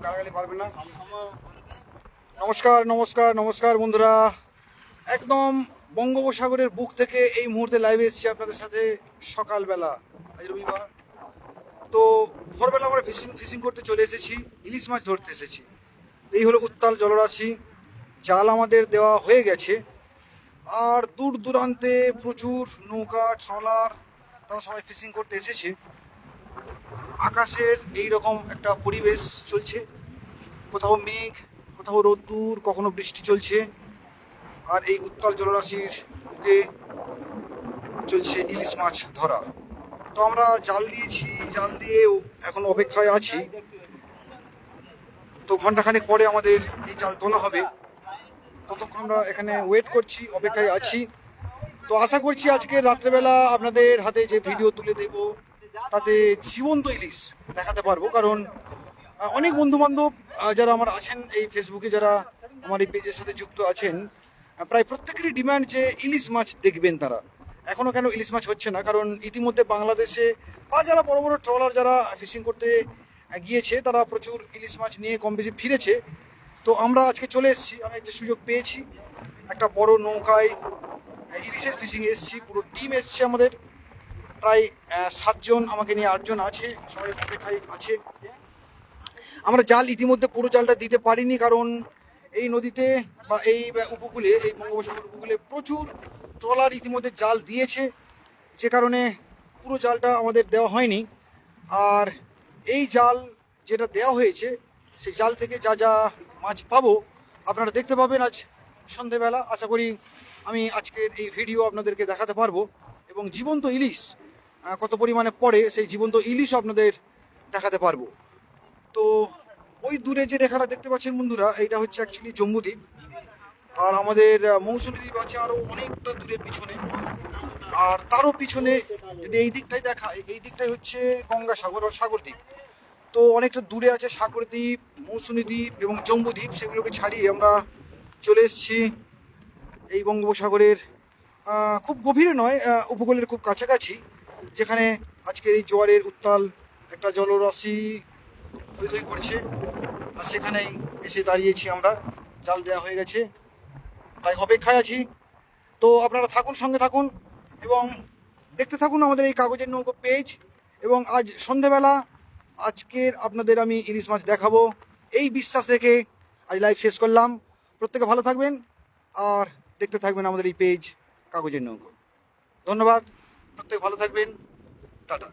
গালাগালি পারবেন না। নমস্কার নমস্কার নমস্কার বন্ধুরা, একদম বঙ্গোপসাগরের বুক থেকে এই মুহূর্তে লাইভে এসেছি আপনাদের সাথে। সকালবেলা, আজ রবিবার, তো ভোরবেলা আমরা ফিশিং করতে চলে এসেছি, ইলিশ মাছ ধরতে এসেছি। এই হলো উত্তাল জলরাশি, জাল আমাদের দেওয়া হয়ে গেছে, আর দূর দূরান্তে প্রচুর নৌকা ট্রলার, তারা সবাই ফিশিং করতে এসেছে। আকাশের এই রকম একটা পরিবেশ চলছে, কোথাও মেঘ, কোথাও রোদ্দুর, কখনো বৃষ্টি চলছে, আর এই উত্তাল জলরাশির বুকে চলছে ইলিশ মাছ ধরা। তো আমরা জাল দিয়েছি, জাল দিয়ে এখন অপেক্ষায় আছি। তো ঘন্টাখানেক পরে আমাদের এই জাল তোলা হবে, ততক্ষণ আমরা এখানে ওয়েট করছি, অপেক্ষায় আছি। তো আশা করছি আজকে রাত্রেবেলা আপনাদের হাতে যে ভিডিও তুলে দেব তাতে জীবন্ত ইলিশ দেখাতে পারবো, কারণ অনেক বন্ধু বান্ধব যারা আমার আছেন এই ফেসবুকে, যারা আমার এই পেজের সাথে যুক্ত আছেন, প্রায় প্রত্যেকেরই ডিমান্ড যে ইলিশ মাছ দেখবেন তারা। এখনো কেন ইলিশ মাছ হচ্ছে না, কারণ ইতিমধ্যে বাংলাদেশে বা যারা বড় বড় ট্রলার যারা ফিশিং করতে গিয়েছে তারা প্রচুর ইলিশ মাছ নিয়ে কম বেশি ফিরেছে। তো আমরা আজকে চলে এসেছি, আমি একটা সুযোগ পেয়েছি, একটা বড় নৌকায় ইলিশের ফিশিংয়ে এসেছি, পুরো টিম এসছে আমাদের, প্রায় 7 জন, আমাকে নিয়ে 8 জন আছে, সবাই অপেক্ষায় আছে। আমরা জাল ইতিমধ্যে পুরো জালটা দিতে পারিনি, কারণ এই নদীতে বা এই উপকূলে, এই বঙ্গোপসাগর উপকূলে প্রচুর ট্রলার ইতিমধ্যে জাল দিয়েছে, যে কারণে পুরো জালটা আমাদের দেওয়া হয়নি। আর এই জাল যেটা দেওয়া হয়েছে, সেই জাল থেকে যা যা মাছ পাবো আপনারা দেখতে পাবেন আজ সন্ধেবেলা। আশা করি আমি আজকের এই ভিডিও আপনাদেরকে দেখাতে পারবো, এবং জীবন্ত ইলিশ কত পরিমাণে পড়ে সেই জীবন্ত ইলিশও আপনাদের দেখাতে পারবো। তো ওই দূরে যে রেখাটা দেখতে পাচ্ছেন বন্ধুরা, এইটা হচ্ছে অ্যাকচুয়ালি জম্বুদ্বীপ, আর আমাদের মৌসুমী দ্বীপ আছে আরও অনেকটা দূরের পিছনে। আর তারও পিছনে যদি এই দিকটাই দেখায়, এই দিকটাই হচ্ছে গঙ্গাসাগর আর সাগরদ্বীপ। তো অনেকটা দূরে আছে সাগরদ্বীপ, মৌসুমী দ্বীপ এবং জম্বুদ্বীপ, সেগুলোকে ছাড়িয়ে আমরা চলে এসেছি এই বঙ্গোপসাগরের খুব গভীরে নয়, উপকূলের খুব কাছাকাছি, যেখানে আজকের এই জোয়ারের উত্তাল একটা জলরাশি থই থই করছে, আর সেখানেই এসে দাঁড়িয়েছি আমরা। জাল দেওয়া হয়ে গেছে, তাই অপেক্ষায় আছি। তো আপনারা থাকুন, সঙ্গে থাকুন এবং দেখতে থাকুন আমাদের এই কাগজের নৌকো পেজ। এবং আজ সন্ধেবেলা আজকের আপনাদের আমি ইলিশ মাছ দেখাবো, এই বিশ্বাস রেখে আজ লাইভ শেষ করলাম। প্রত্যেকে ভালো থাকবেন আর দেখতে থাকবেন আমাদের এই পেজ কাগজের নৌকো। ধন্যবাদ, প্রত্যেকে ভালো থাকবেন, টাটা।